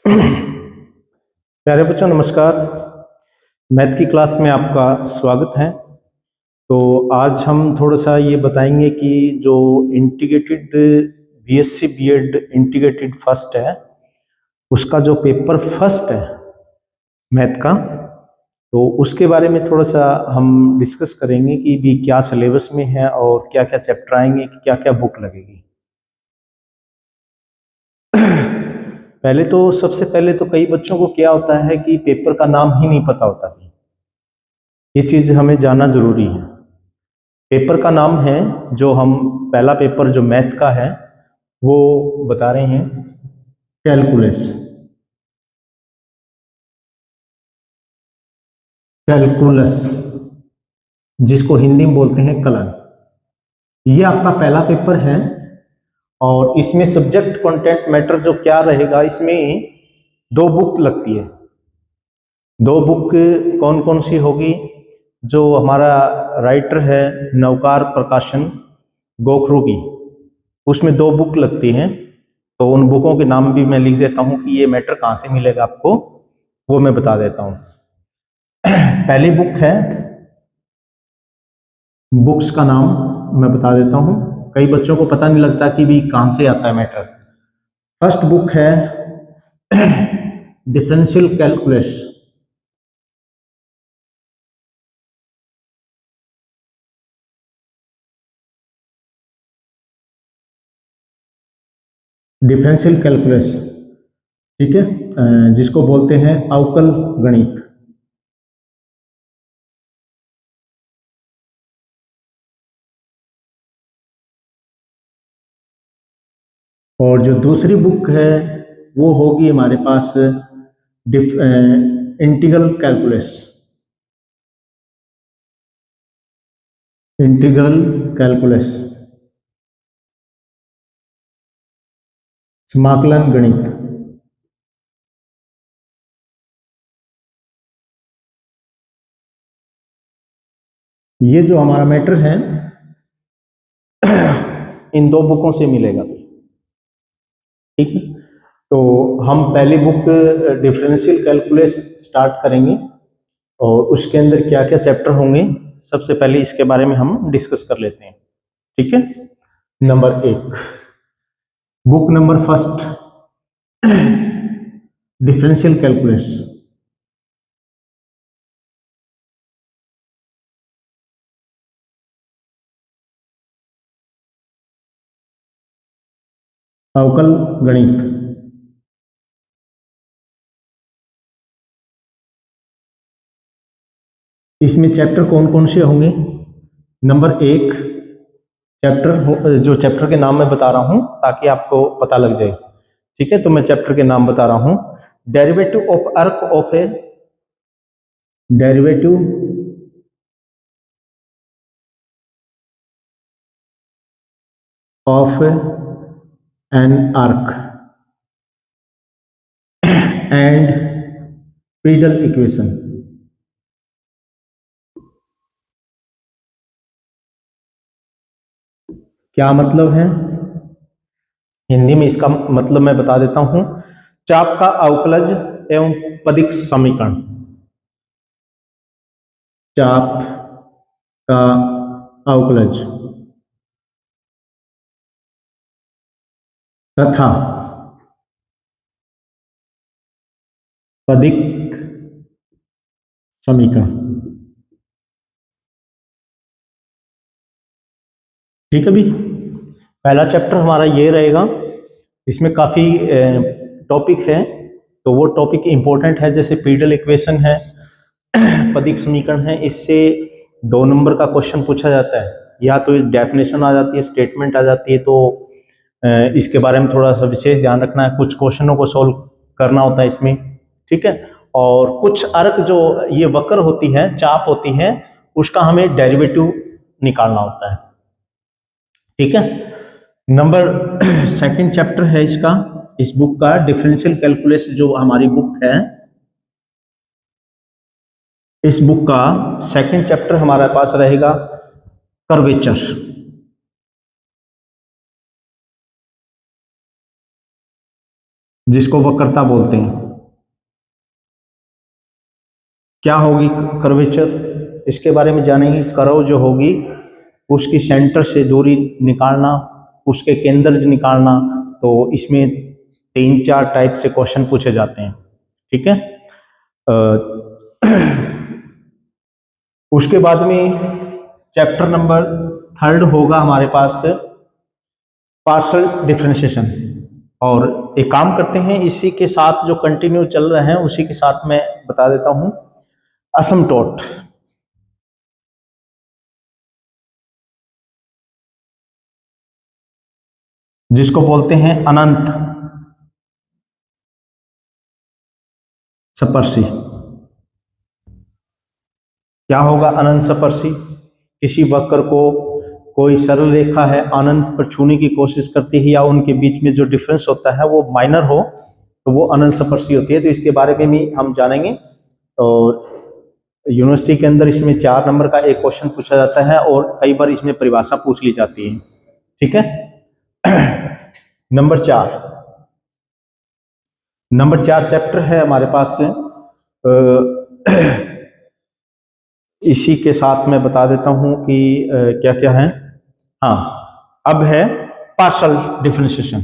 प्यारे बच्चों नमस्कार। मैथ की क्लास में आपका स्वागत है। तो आज हम थोड़ा सा ये बताएंगे कि जो integrated BSc BEd integrated first है, उसका जो पेपर फर्स्ट है मैथ का, तो उसके बारे में थोड़ा सा हम डिस्कस करेंगे कि भी क्या सिलेबस में है और क्या क्या चैप्टर आएंगे, क्या क्या बुक लगेगी। सबसे पहले तो कई बच्चों को क्या होता है कि पेपर का नाम ही नहीं पता होता। ये चीज हमें जानना जरूरी है। पेपर का नाम है, जो हम पहला पेपर जो मैथ का है वो बता रहे हैं, कैलकुलस। कैलकुलस जिसको हिंदी में बोलते हैं कलन। ये आपका पहला पेपर है और इसमें सब्जेक्ट कंटेंट मैटर जो क्या रहेगा, इसमें दो बुक लगती है। दो बुक कौन कौन सी होगी? जो हमारा राइटर है नवकार प्रकाशन गोखरू की, उसमें दो बुक लगती हैं। तो उन बुकों के नाम भी मैं लिख देता हूं कि ये मैटर कहां से मिलेगा आपको, वो मैं बता देता हूं। पहली बुक है, बुक्स का नाम मैं बता देता हूं, कई बच्चों को पता नहीं लगता कि भी कहां से आता है मैटर। फर्स्ट बुक है डिफरेंशियल कैलकुलस। डिफरेंशियल कैलकुलस, ठीक है, जिसको बोलते हैं अवकल गणित। और जो दूसरी बुक है वो होगी हमारे पास इंटीग्रल कैलकुलस। इंटीग्रल कैलकुलस, समाकलन गणित। ये जो हमारा मैटर है इन दो बुकों से मिलेगा, ठीक है। तो हम पहली बुक डिफरेंशियल कैलकुलस स्टार्ट करेंगे और उसके अंदर क्या क्या चैप्टर होंगे सबसे पहले इसके बारे में हम डिस्कस कर लेते हैं, ठीक है। नंबर एक, book number first, differential calculus. अवकल गणित। इसमें चैप्टर कौन कौन से होंगे? नंबर एक, जो चैप्टर के नाम मैं बता रहा हूं ताकि आपको पता लग जाए, ठीक है। तो मैं चैप्टर के नाम बता रहा हूं, डेरिवेटिव ऑफ अर्क of A, derivative of an arc and pedal equation. क्या मतलब है? हिंदी में इसका मतलब मैं बता देता हूं, चाप का अवकलज एवं पदिक समीकरण। चाप का अवकलज तथा पदिक समीकरण, ठीक है। भी पहला चैप्टर हमारा ये रहेगा। इसमें काफी टॉपिक है, तो वो टॉपिक इंपॉर्टेंट है, जैसे पीडल इक्वेशन है, पदिक समीकरण है। इससे 2 नंबर का क्वेश्चन पूछा जाता है, या तो डेफिनेशन आ जाती है, स्टेटमेंट आ जाती है। तो इसके बारे में थोड़ा सा विशेष ध्यान रखना है, कुछ क्वेश्चनों को सॉल्व करना होता है इसमें, ठीक है। और कुछ अर्क जो ये वक्र होती है, चाप होती है, उसका हमें डेरिवेटिव निकालना होता है, ठीक है। नंबर सेकंड चैप्टर है इसका, इस बुक का डिफरेंशियल कैलकुलस जो हमारी बुक है, इस बुक का सेकंड चैप्टर हमारे पास रहेगा कर्वेचर। जिसको वक्रता बोलते हैं। क्या होगी कर्वेचर, इसके बारे में जानेंगे। कर्व जो होगी उसकी सेंटर से दूरी निकालना, उसके केंद्र निकालना। तो इसमें 3-4 टाइप से क्वेश्चन पूछे जाते हैं, ठीक है। उसके बाद में चैप्टर नंबर 3 होगा हमारे पास पार्शियल डिफरेंशिएशन। और एक काम करते हैं, इसी के साथ जो कंटिन्यू चल रहे हैं उसी के साथ मैं बता देता हूं असमटोट। जिसको बोलते हैं अनंत स्पर्शी। क्या होगा अनंत स्पर्शी? किसी वक्र को कोई सरल रेखा है अनंत पर छूने की कोशिश करती है या उनके बीच में जो डिफरेंस होता है वो माइनर हो तो वो अनंत स्पर्शी होती है। तो इसके बारे में भी हम जानेंगे। और यूनिवर्सिटी के अंदर इसमें 4 नंबर का एक क्वेश्चन पूछा जाता है और कई बार इसमें परिभाषा पूछ ली जाती है, ठीक है। नंबर 4 चैप्टर है हमारे पास से इसी के साथ मैं बता देता हूं कि क्या क्या है। हाँ, अब है पार्शियल डिफरेंशिएशन।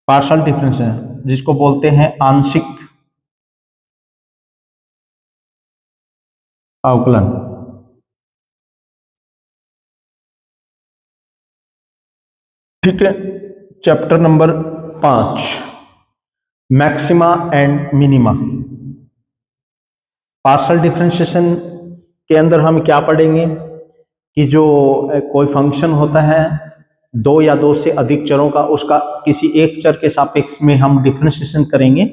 पार्शियल डिफरेंशिएशन जिसको बोलते हैं आंशिक अवकलन। ठीक है। Chapter number 5 maxima and minima. Partial differentiation के अंदर हम क्या पढ़ेंगे कि जो कोई फंक्शन होता है 2 या 2 से अधिक चरों का, उसका किसी एक चर के सापेक्ष में हम डिफरेंशिएशन करेंगे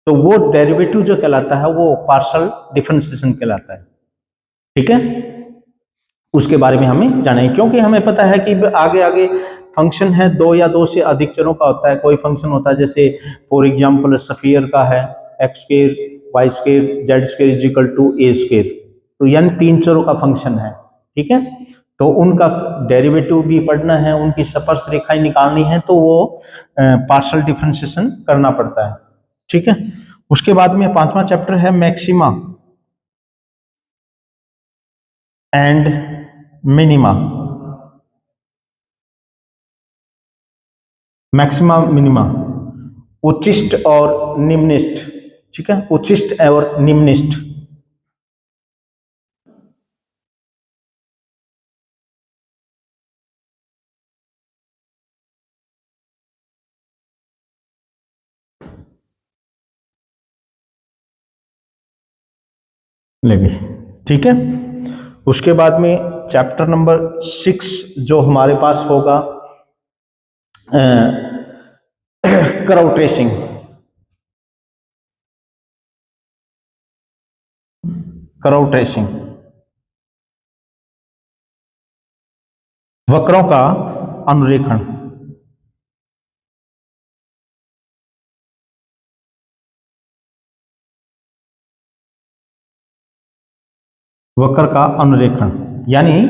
तो वो डेरिवेटिव जो कहलाता है वो पार्शियल डिफरेंशिएशन कहलाता है, ठीक है। उसके बारे में हमें जानेंगे क्योंकि हमें पता है कि आगे आगे फंक्शन है 2 या 2 से अधिक चरों का होता है। कोई फंक्शन होता है जैसे फॉर एग्जांपल स्फीयर का है x square y square z square is equal to a square, तो यानी 3 चरों का फंक्शन है, ठीक है। तो उनका डेरिवेटिव भी पढ़ना है, उनकी स्पर्श रेखाएं निकालनी है, तो वो पार्शियल डिफरेंशिएशन करना पड़ता है, ठीक है। उसके बाद में 5वां चैप्टर है maxima and minima. Maxima minima उच्चिष्ट और निम्निष्ठ, ठीक है, उच्चिष्ट और निम्निष्ठ। लेंगे, ठीक है। उसके बाद में चैप्टर नंबर 6 जो हमारे पास होगा कर्व ट्रेसिंग। कर्व ट्रेसिंग वक्रों का अनुरेखण। वक्र का अनुरेखण यानी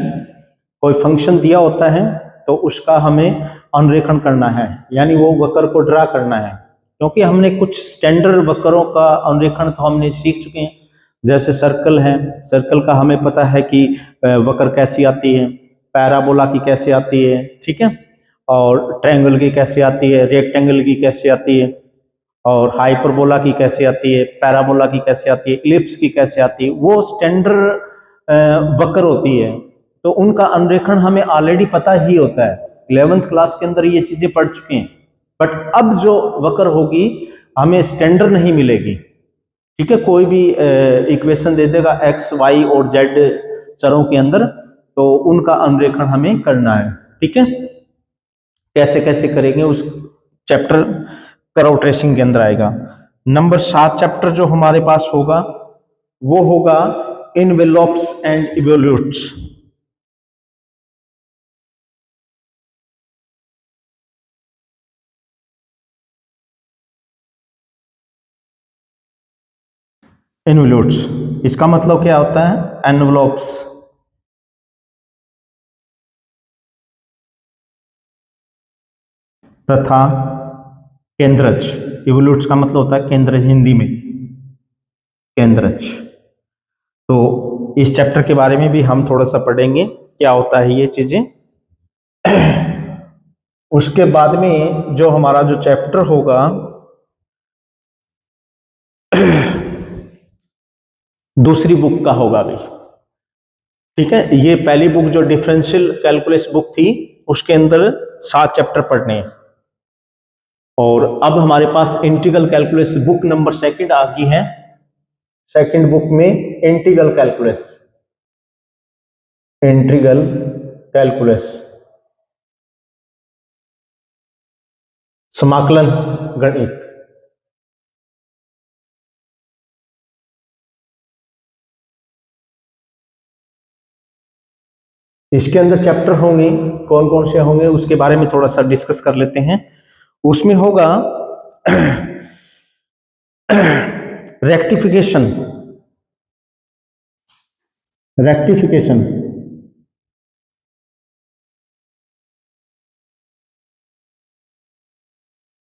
कोई फंक्शन दिया होता है तो उसका हमें अनुरेखण करना है, यानी वो वक्र को ड्रा करना है। क्योंकि हमने कुछ स्टैंडर्ड वक्रों का अनुरेखण तो हमने सीख चुके हैं, जैसे सर्कल है, सर्कल का हमें पता है कि वक्र कैसी आती है, पैराबोला की कैसे आती है, ठीक है, और ट्रायंगल की कैसे आती है, रेक्टेंगल की कैसे आती है, और हाइपरबोला की कैसे आती है, पैराबोला की कैसे आती है, इलिप्स की कैसे आती है, वो स्टैंडर्ड वक्र होती है। तो उनका अनुरेखण हमें ऑलरेडी पता ही होता है, 11th क्लास के अंदर ये चीजें पढ़ चुके हैं। बट अब जो वक्र होगी हमें स्टैंडर्ड नहीं मिलेगी, ठीक है। कोई भी इक्वेशन दे देगा एक्स वाई और जेड चरों के अंदर, तो उनका अनुरेखण हमें करना है, ठीक है। कैसे कैसे करेंगे उस चैप्टर कर्व ट्रेसिंग के अंदर आएगा। नंबर 7 चैप्टर जो हमारे पास होगा वो होगा इनवेलॉप्स एंड इवोल्यूट्स। इन्वॉल्यूट्स, इसका मतलब क्या होता है? एनवलप्स। तथा केंद्रज, इवोल्यूट्स का मतलब होता है केंद्रज, हिंदी में केंद्रज। तो इस चैप्टर के बारे में भी हम थोड़ा सा पढ़ेंगे, क्या होता है ये चीजें। उसके बाद में जो हमारा जो चैप्टर होगा दूसरी बुक का होगा अभी, ठीक है। ये पहली बुक जो डिफरेंशियल कैलकुलस बुक थी, उसके अंदर 7 चैप्टर पढ़ने हैं। और अब हमारे पास इंटीग्रल कैलकुलस बुक नंबर 2 आ गई है। सेकंड बुक में इंटीग्रल कैलकुलस, इंटीग्रल कैलकुलस, समाकलन गणित। इसके अंदर चैप्टर होंगे, कौन कौन से होंगे उसके बारे में थोड़ा सा डिस्कस कर लेते हैं। उसमें होगा रेक्टिफिकेशन, रेक्टिफिकेशन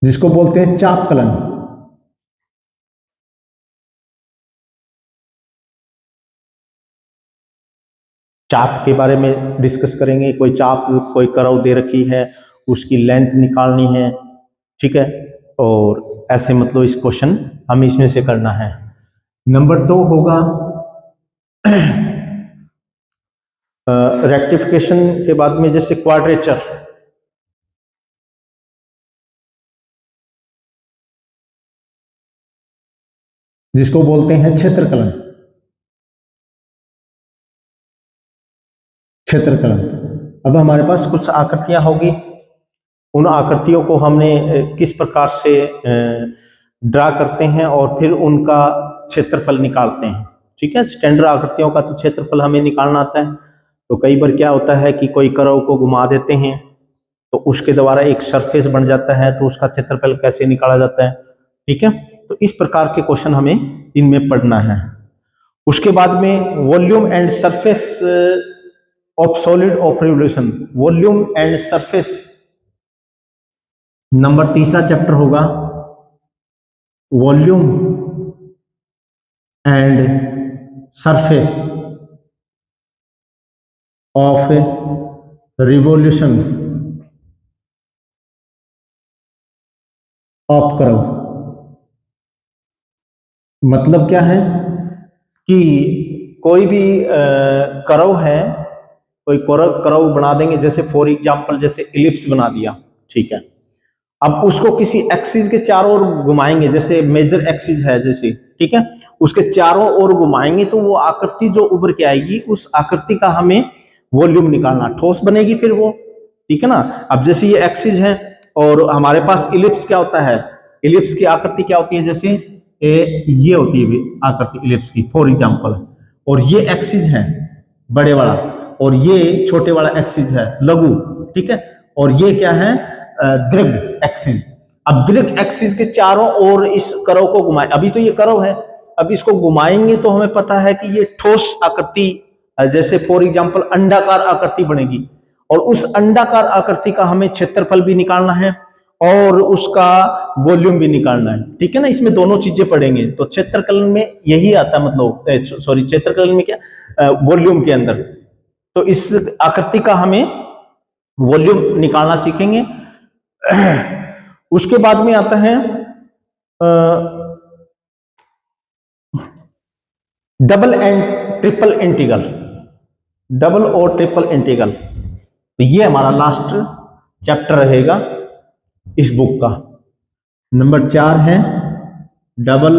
जिसको बोलते हैं चापकलन। चाप के बारे में डिस्कस करेंगे। कोई चाप, कोई कर्व दे रखी है, उसकी लेंथ निकालनी है, ठीक है। और ऐसे मतलब इस क्वेश्चन हमें इसमें से करना है। नंबर 2 होगा रेक्टिफिकेशन के बाद में जैसे क्वाड्रेचर, जिसको बोलते हैं क्षेत्रकलन, क्षेत्रकलन। अब हमारे पास कुछ आकृतियां होगी, उन आकृतियों को हमने किस प्रकार से ड्रा करते हैं और फिर उनका क्षेत्रफल निकालते हैं, ठीक है। स्टैंडर्ड आकृतियों का तो क्षेत्रफल हमें निकालना आता है। तो कई बार क्या होता है कि कोई कर्व को घुमा देते हैं तो उसके द्वारा एक सरफेस बन जाता है, तो उसका क्षेत्रफल कैसे निकाला जाता है, ठीक है। तो इस प्रकार के क्वेश्चन हमें इनमें पढ़ना है। उसके बाद में volume and surface of solid of revolution, volume and surface number 3 chapter होगा, volume and surface of revolution of curve. मतलब क्या है कि कोई भी कर्व है, कोई कर्व बना देंगे, जैसे फॉर एग्जांपल जैसे इलिप्स बना दिया, ठीक है। अब उसको किसी एक्सिस के चारों ओर घुमाएंगे, जैसे मेजर एक्सिस है जैसे, ठीक है, उसके चारों ओर घुमाएंगे तो वो आकृति जो उभर के आएगी, उस आकृति का हमें वॉल्यूम निकालना, ठोस बनेगी फिर वो, ठीक है ना। अब जैसे ये एक्सिस है और हमारे पास इलिप्स क्या होता है, इलिप्स की आकृति क्या होती है, जैसे ये होती है आकृति इलिप्स की फॉर एग्जांपल, और ये एक्सिस है बड़े वाला, और ये छोटे वाला एक्सिस है लघु, ठीक है। और ये क्या है, दीर्घ एक्सिस। अब दीर्घ एक्सिस के चारों ओर इस कर्व को घुमाए, अभी तो ये कर्व है, अब इसको घुमाएंगे तो हमें पता है कि ये ठोस आकृति, जैसे फॉर एग्जांपल अंडाकार आकृति बनेगी, और उस अंडाकार आकृति का हमें क्षेत्रफल भी निकालना है और उसका वॉल्यूम भी निकालना है, ठीक है ना। इसमें दोनों चीजें पढ़ेंगे। तो क्षेत्रकलन में यही आता है, मतलब सॉरी, क्षेत्रकलन में क्या, वॉल्यूम के अंदर। तो इस आकृति का हमें वॉल्यूम निकालना सीखेंगे। उसके बाद में आता है double and triple integral, double और ट्रिपल इंटीग्रल। तो ये हमारा लास्ट चैप्टर रहेगा इस बुक का। नंबर 4 है डबल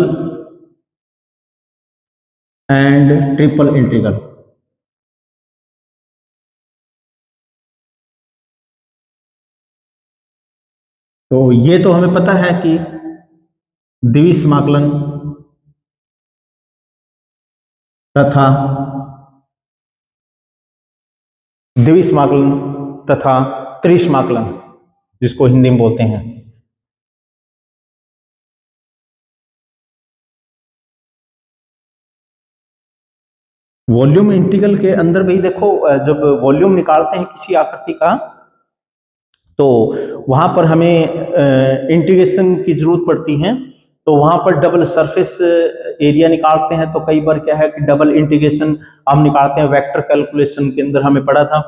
एंड ट्रिपल इंटीग्रल। तो ये तो हमें पता है कि द्वितीय समाकलन तथा द्वितीय समाकलन तथा त्रिसमाकलन, जिसको हिंदी में बोलते हैं। वॉल्यूम इंटीग्रल के अंदर भाई देखो, जब वॉल्यूम निकालते हैं किसी आकृति का, तो वहां पर हमें इंटीग्रेशन की जरूरत पड़ती है। तो वहां पर डबल सरफेस एरिया निकालते हैं। तो कई बार क्या है कि डबल इंटीग्रेशन हम निकालते हैं, वेक्टर कैलकुलेशन के अंदर हमें पढ़ा था।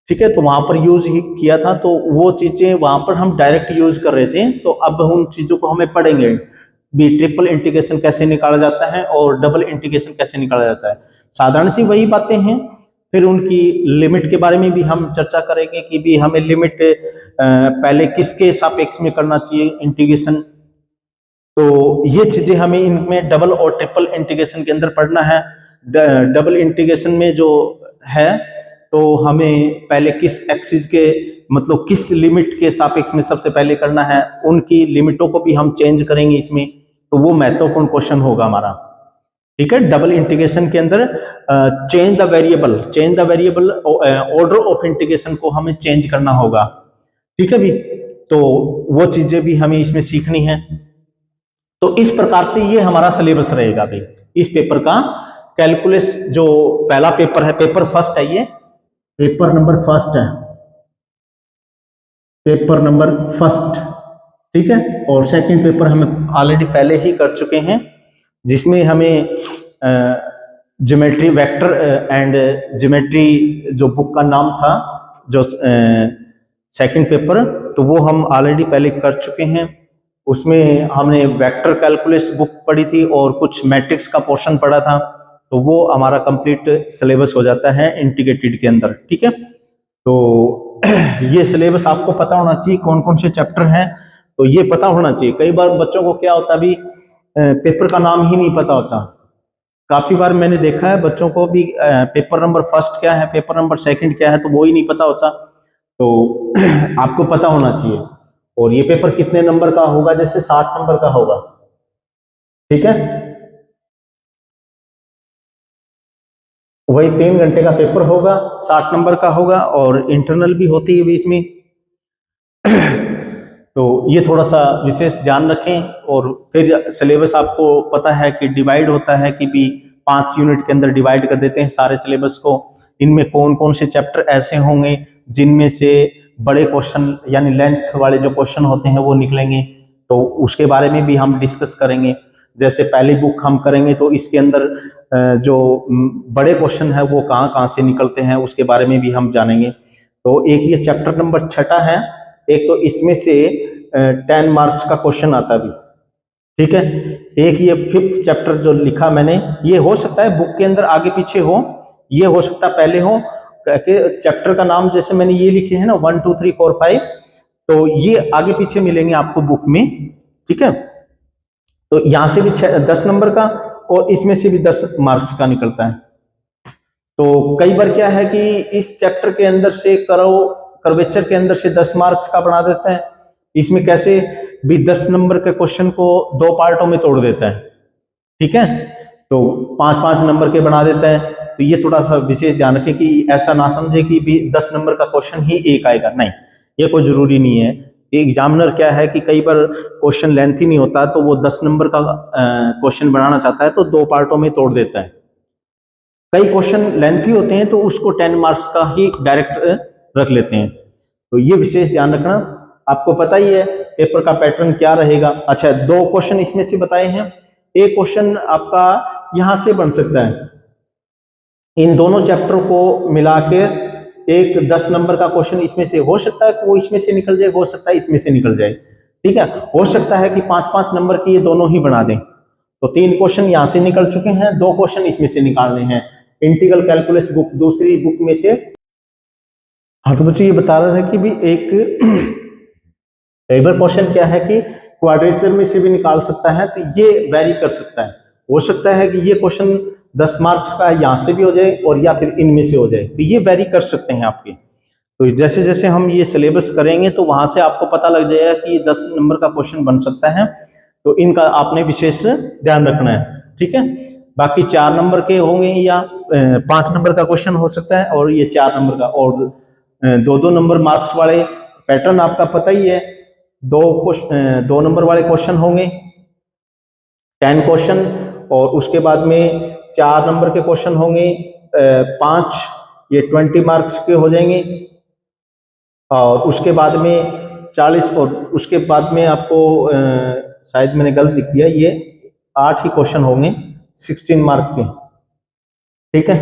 ठीक है, तो वहां पर यूज ही किया था, तो वो चीजें वहां पर हम डायरेक्ट यूज कर रहे थे। तो अब उन चीजों को हमें पढ़ेंगे भी, ट्रिपल इंटीग्रेशन कैसे निकाला जाता है और डबल इंटीग्रेशन कैसे निकाला जाता है। साधारण सी वही बातें हैं। फिर उनकी लिमिट के बारे में भी हम चर्चा करेंगे कि भी हमें लिमिट पहले किसके सापेक्ष में करना चाहिए इंटीग्रेशन। तो ये चीजें हमें इनमें डबल और ट्रिपल इंटीग्रेशन के अंदर पढ़ना है। डबल इंटीग्रेशन में जो है, तो हमें पहले किस एक्सिस के, मतलब किस लिमिट के सापेक्ष में सबसे पहले करना है, उनकी लिमिटों को भी हम चेंज करेंगे इसमें। तो वो महत्वपूर्ण क्वेश्चन होगा हमारा। ठीक है, डबल इंटीग्रेशन के अंदर change the variable order of integration को हमें चेंज करना होगा। ठीक है भी, तो वो चीजें भी हमें इसमें सीखनी है। तो इस प्रकार से ये हमारा सिलेबस रहेगा भाई इस पेपर का। कैलकुलस जो पहला पेपर है, पेपर फर्स्ट है, ये पेपर नंबर फर्स्ट है, पेपर नंबर फर्स्ट। ठीक है, और सेकंड पेपर हम ऑलरेडी पहले ही कर चुके हैं, जिसमें हमें ज्योमेट्री वेक्टर एंड ज्योमेट्री जो बुक का नाम था, जो सेकंड पेपर, तो वो हम ऑलरेडी पहले कर चुके हैं। उसमें हमने वेक्टर कैलकुलस बुक पढ़ी थी और कुछ मैट्रिक्स का पोर्शन पढ़ा था। तो वो हमारा कंप्लीट सिलेबस हो जाता है इंटीग्रेटेड के अंदर। ठीक है, तो ये सिलेबस आपको पता होना चाहिए कौन कौन से चैप्टर हैं, तो ये पता होना चाहिए। कई बार बच्चों को क्या होता है भी, पेपर का नाम ही नहीं पता होता। काफी बार मैंने देखा है बच्चों को भी पेपर नंबर फर्स्ट क्या है, पेपर नंबर सेकंड क्या है, तो वो ही नहीं पता होता। तो आपको पता होना चाहिए। और ये पेपर कितने नंबर का होगा, जैसे 60 नंबर का होगा। ठीक है, वही 3 घंटे का पेपर होगा, 60 नंबर का होगा, और इंटरनल भी होती है बीच में। तो ये थोड़ा सा विशेष ध्यान रखें। और फिर सिलेबस आपको पता है कि डिवाइड होता है कि भी 5 यूनिट के अंदर डिवाइड कर देते हैं सारे सिलेबस को। इनमें कौन कौन से चैप्टर ऐसे होंगे जिनमें से बड़े क्वेश्चन यानी लेंथ वाले जो क्वेश्चन होते हैं वो निकलेंगे, तो उसके बारे में भी हम डिस्कस करेंगे। जैसे पहली बुक हम करेंगे तो इसके अंदर जो बड़े क्वेश्चन है वो कहाँ कहाँ से निकलते हैं उसके बारे में भी हम जानेंगे। तो एक ये चैप्टर नंबर 6 है, एक तो इसमें से 10 मार्क्स का क्वेश्चन आता भी। ठीक है, एक ये 5th चैप्टर जो लिखा मैंने, ये हो सकता है बुक के अंदर आगे पीछे हो, ये हो सकता है पहले हो। चैप्टर का नाम जैसे मैंने ये लिखे हैं ना 1 2 3 4 5, तो ये आगे पीछे मिलेंगे आपको बुक में। ठीक है, तो यहां से भी 10 नंबर का और इसमें से भी 10 मार्क्स का निकलता है। तो कई बार क्या है कि इस चैप्टर के अंदर से कर्वेचर के अंदर से 10 मार्क्स का बना देता है। इसमें कैसे भी 10 नंबर के क्वेश्चन को 2 पार्टों में तोड़ देता है। ठीक है, तो 5-5 नंबर के बना देता है। तो ये थोड़ा सा विशेष ध्यान रखें कि ऐसा ना समझे कि भी 10 नंबर का क्वेश्चन ही एक आएगा, नहीं, ये कोई जरूरी नहीं है। एग्जामिनर क्या है कि कई बार क्वेश्चन लेंथ ही नहीं होता, तो वो 10 नंबर का क्वेश्चन बनाना चाहता है तो 2 पार्टों में तोड़ देता है। कई क्वेश्चन लेंथी होते हैं तो उसको 10 मार्क्स का ही डायरेक्ट रख लेते हैं। तो ये विशेष ध्यान रखना। आपको पता ही है पेपर का पैटर्न क्या रहेगा। अच्छा, 2 क्वेश्चन इसमें से बताए हैं। एक क्वेश्चन आपका यहां से बन सकता है, इन दोनों चैप्टर को मिला के एक 10 नंबर का क्वेश्चन इसमें से हो सकता है कि वो इसमें से निकल जाए, हो सकता है इसमें से निकल जाए। ठीक है, हो सकता है कि 5-5 नंबर की ये दोनों ही बना दें। तो 3 क्वेश्चन यहां से निकल चुके हैं, 2 क्वेश्चन इसमें से निकालने हैं इंटीग्रल कैलकुलस बुक दूसरी बुक में से। हाँ, तो बच्चों ये बता रहा था कि भी एक बार क्वेश्चन क्या है कि क्वाड्रेचर में से भी निकाल सकता है, तो ये वेरी कर सकता है। हो सकता है कि ये क्वेश्चन 10 मार्क्स का यहां से भी हो जाए और या फिर इनमें से हो जाए, तो ये वेरी कर सकते हैं आपके। तो जैसे जैसे हम ये सिलेबस करेंगे तो वहां से आपको पता लग जाएगा कि ये 10 नंबर का क्वेश्चन बन सकता है, तो इनका आपने विशेष ध्यान रखना है। ठीक है, बाकी 4 नंबर के होंगे या 5 नंबर का क्वेश्चन हो सकता है, और ये 4 नंबर का, और 2-2 नंबर मार्क्स वाले पैटर्न आपका पता ही है। 2 नंबर वाले क्वेश्चन होंगे 10 क्वेश्चन, और उसके बाद में 4 नंबर के क्वेश्चन होंगे, 5 ये 20 मार्क्स के हो जाएंगे, और उसके बाद में 40, और उसके बाद में आपको शायद मैंने गलत लिख दिया, ये 8 ही क्वेश्चन होंगे 16 मार्क के, ठीक है,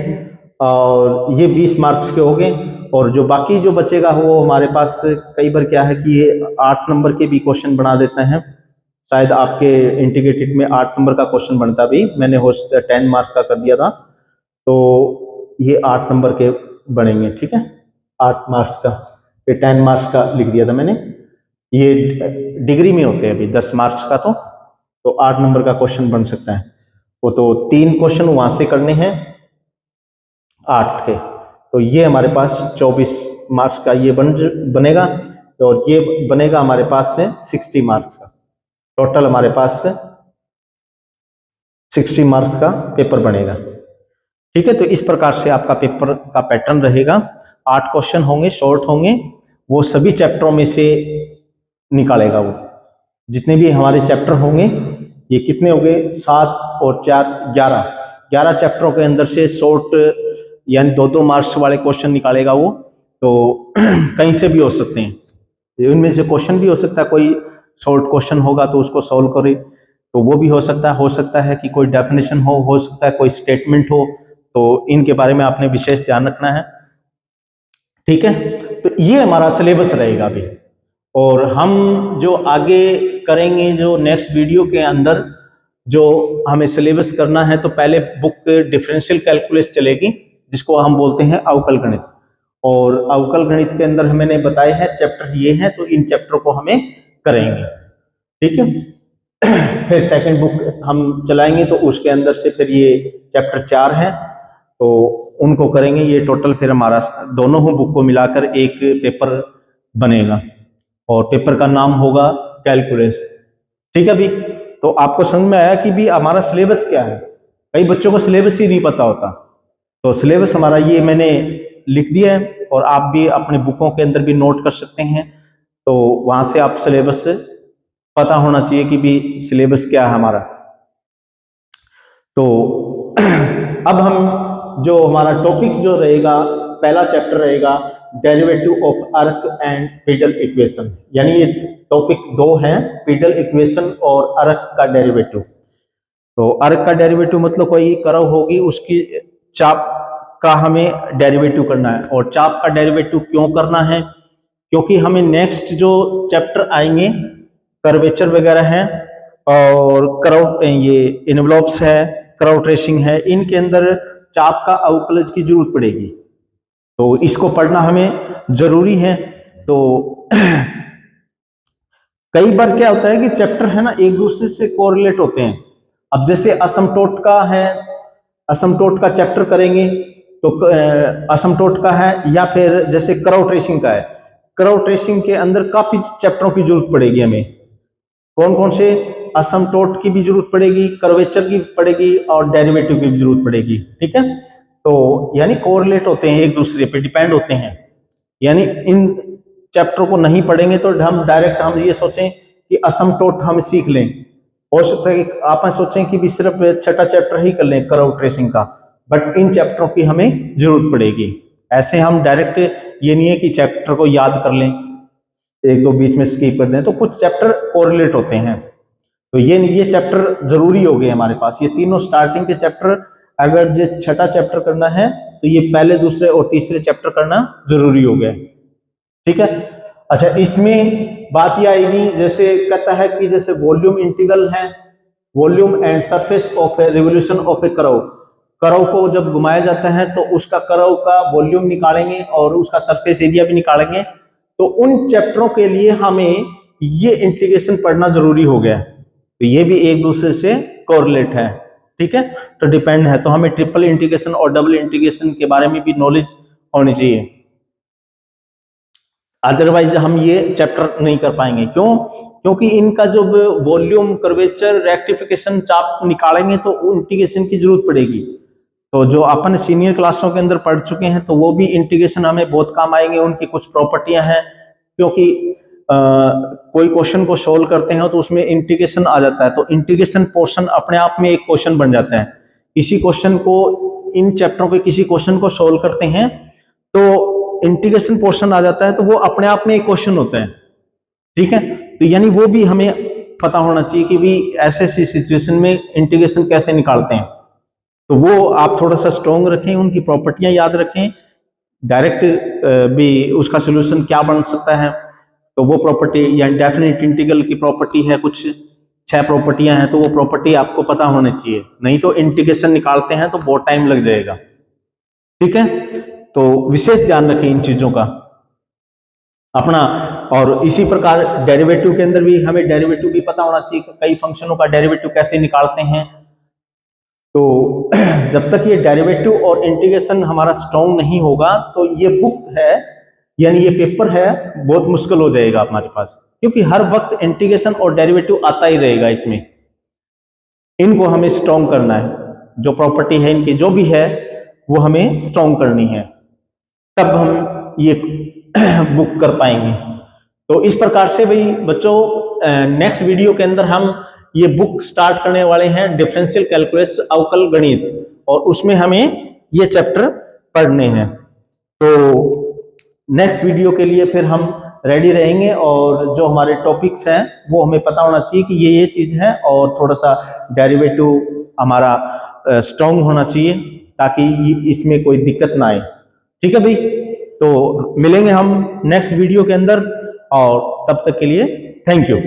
और ये 20 मार्क्स के हो गए, और जो बाकी जो बचेगा वो हमारे पास कई बार क्या है कि ये 8 नंबर के भी क्वेश्चन बना देते हैं, शायद आपके इंटीग्रेटेड में 8 नंबर का क्वेश्चन बनता भी, मैंने हो 10 मार्क्स का कर दिया था, तो ये 8 नंबर के बनेंगे, ठीक है, 8 मार्क्स का, ये 10 मार्क्स का लिख दिया था मैंने, ये डिग्री में होते हैं अभी 10 मार्क्स का, तो 8 नंबर का क्वेश्चन बन सकता है, वो तो 3 क्वेश्चन वहां से करने हैं 8 के, तो ये हमारे पास 24 मार्क्स का ये बनेगा, और ये बनेगा हमारे पास से 60 मार्क्स का, टोटल हमारे पास से 60 मार्क्स का पेपर बनेगा, ठीक है। तो इस प्रकार से आपका पेपर का पैटर्न रहेगा, 8 क्वेश्चन होंगे, शॉर्ट होंगे, वो सभी चैप्टरों में से निकालेगा वो, जितने भी हमारे चैप्टर होंगे, ये कितने हो गए, 7 और 4 11 चैप्टरों के अंदर से शॉर्ट यानी 2-2 मार्क्स वाले क्वेश्चन निकालेगा वो, तो कहीं से भी हो सकते हैं, उनमें से क्वेश्चन भी हो सकता है, कोई शॉर्ट क्वेश्चन होगा तो उसको सॉल्व करे, तो वो भी हो सकता है कि कोई डेफिनेशन हो सकता है कोई स्टेटमेंट हो, तो इनके बारे में आपने विशेष ध्यान रखना है, ठीक है। तो ये हमारा सिलेबस रहेगा अभी, और हम जो आगे करेंगे, जो नेक्स्ट वीडियो के अंदर जो हमें सिलेबस करना है, तो पहले बुक डिफरेंशियल कैलकुलस चलेगी, जिसको हम बोलते हैं अवकल गणित, और अवकल गणित के अंदर मैंने बताया है चैप्टर ये है, तो इन चैप्टर को हमें करेंगे, ठीक है। फिर सेकंड बुक हम चलाएंगे, तो उसके अंदर से फिर ये चैप्टर 4 है, तो उनको करेंगे, ये टोटल फिर हमारा दोनों बुक को मिलाकर एक पेपर बनेगा, और पेपर का नाम होगा कैलकुलस, ठीक है भी। तो आपको समझ में आया कि भी हमारा सिलेबस क्या है, कई बच्चों को सिलेबस ही नहीं पता होता, तो सिलेबस हमारा ये मैंने लिख दिया है, और आप भी अपने बुकों के अंदर भी नोट कर सकते हैं, तो वहां से आप सिलेबस पता होना चाहिए कि भी सिलेबस क्या है हमारा। तो अब हम जो हमारा टॉपिक जो रहेगा, पहला चैप्टर रहेगा डेरिवेटिव ऑफ अर्क एंड पीडल इक्वेशन, यानी ये टॉपिक 2 है, पीडल इक्वेशन और अर्क का डेरिवेटिव। तो अर्क का डेरिवेटिव मतलब कोई कर्व होगी, उसकी चाप का हमें डेरिवेटिव करना है, और चाप का डेरिवेटिव क्यों करना है, क्योंकि हमें नेक्स्ट जो चैप्टर आएंगे कर्वेचर वगैरह हैं, और कर्व ये इनवलॉप्स है, कर्व ट्रेसिंग है, इनके अंदर चाप का अवकलज की जरूरत पड़ेगी, तो इसको पढ़ना हमें जरूरी है। तो कई बार क्या होता है कि चैप्टर है ना एक दूसरे से कोरिलेट होते हैं, अब जैसे असमटोट का है, असमटोट का चैप्टर करेंगे, तो असमटोट का है, या फिर जैसे कर्व ट्रेसिंग का है, कर्व ट्रेसिंग के अंदर काफी चैप्टरों की जरूरत पड़ेगी हमें, कौन कौन से, असमटोट की भी जरूरत पड़ेगी, कर्वेचर की पड़ेगी, और डेरिवेटिव की भी जरूरत पड़ेगी, ठीक है। तो यानी कोरिलेट होते हैं, एक दूसरे पे डिपेंड होते हैं, यानी इन चैप्टर को नहीं पढ़ेंगे तो हम डायरेक्ट हम ये सोचें कि असमटोट हम सीख लें, हो सकता है कि आप सोचें कि भी सिर्फ छठा चैप्टर ही कर लें कर्व ट्रेसिंग का, बट इन चैप्टरों की हमें जरूरत पड़ेगी, ऐसे हम डायरेक्ट ये नहीं है कि चैप्टर को याद कर लें, एक दो बीच में स्किप कर दें, तो कुछ चैप्टर कोरिलेट होते हैं, तो ये चैप्टर जरूरी हो गए हमारे पास, ये तीनों स्टार्टिंग के चैप्टर, अगर जो छठा चैप्टर करना है तो ये पहले, दूसरे और तीसरे चैप्टर करना जरूरी हो गया, ठीक है। अच्छा, इसमें बात यह आएगी, जैसे कहता है कि जैसे वॉल्यूम इंटीग्रल है, volume and surface of a revolution of A curve, curve को जब घुमाया जाता है तो उसका कर्व का वॉल्यूम निकालेंगे और उसका सरफेस एरिया भी निकालेंगे, तो उन चैप्टरों के लिए हमें ये इंटीग्रेशन पढ़ना जरूरी हो गया, तो ये भी एक दूसरे से कोरिलेट है, ठीक है, तो डिपेंड है, तो हमें ट्रिपल इंटीग्रेशन और डबल इंटीग्रेशन के बारे में भी नॉलेज होनी चाहिए, अदरवाइज हम ये चैप्टर नहीं कर पाएंगे, क्यों, क्योंकि इनका जो वॉल्यूम, कर्वेचर, रेक्टिफिकेशन, चाप निकालेंगे तो इंटीग्रेशन की जरूरत पड़ेगी, तो जो अपन सीनियर क्लासों के अंदर पढ़ चुके हैं तो वो भी इंटीग्रेशन हमें बहुत काम आएंगे, उनकी कुछ प्रॉपर्टियां हैं, क्योंकि कोई क्वेश्चन को सोल्व करते हैं तो उसमें इंटीग्रेशन आ जाता है, तो इंटीग्रेशन पोर्शन अपने आप में एक क्वेश्चन बन जाता है। किसी क्वेश्चन को, इन चैप्टरों के किसी क्वेश्चन को सोल्व करते हैं तो इंटीग्रेशन पोर्शन आ जाता है, तो वो अपने आप में एक क्वेश्चन होता है। ठीक है, तो यानी वो भी हमें पता होना चाहिए कि भी ऐसे ऐसी सिचुएशन में इंटीग्रेशन कैसे निकालते हैं। तो वो आप थोड़ा सा स्ट्रॉन्ग रखें, उनकी प्रॉपर्टियां याद रखें, डायरेक्ट भी उसका सोल्यूशन क्या बन सकता है। तो वो प्रॉपर्टी या डेफिनेट इंटीग्रल की प्रॉपर्टी है, कुछ 6 प्रॉपर्टियां हैं, तो वो प्रॉपर्टी आपको पता होनी चाहिए, नहीं तो इंटीग्रेशन निकालते हैं तो बहुत टाइम लग जाएगा। ठीक है, तो विशेष ध्यान रखें इन चीजों का अपना। और इसी प्रकार डेरिवेटिव के अंदर भी हमें डेरिवेटिव भी पता होना चाहिए, कई फंक्शनों का डेरिवेटिव कैसे निकालते हैं। तो जब तक ये डेरिवेटिव और इंटीग्रेशन हमारा स्ट्रॉन्ग नहीं होगा तो ये बुक है, यानी ये पेपर है, बहुत मुश्किल हो जाएगा हमारे पास, क्योंकि हर वक्त इंटीग्रेशन और डेरिवेटिव आता ही रहेगा इसमें। इनको हमें स्ट्रॉन्ग करना है, जो प्रॉपर्टी है इनकी जो भी है वो हमें स्ट्रॉन्ग करनी है, तब हम ये बुक कर पाएंगे। तो इस प्रकार से भाई बच्चों, नेक्स्ट वीडियो के अंदर हम ये बुक स्टार्ट करने वाले हैं, डिफरेंशियल कैलकुलस, अवकल गणित, और उसमें हमें ये चैप्टर पढ़ने हैं। तो नेक्स्ट वीडियो के लिए फिर हम रेडी रहेंगे, और जो हमारे टॉपिक्स हैं वो हमें पता होना चाहिए कि ये चीज है, और थोड़ा सा डेरिवेटिव हमारा स्ट्रॉन्ग होना चाहिए ताकि इसमें कोई दिक्कत ना आए। ठीक है भाई, तो मिलेंगे हम नेक्स्ट वीडियो के अंदर, और तब तक के लिए थैंक यू।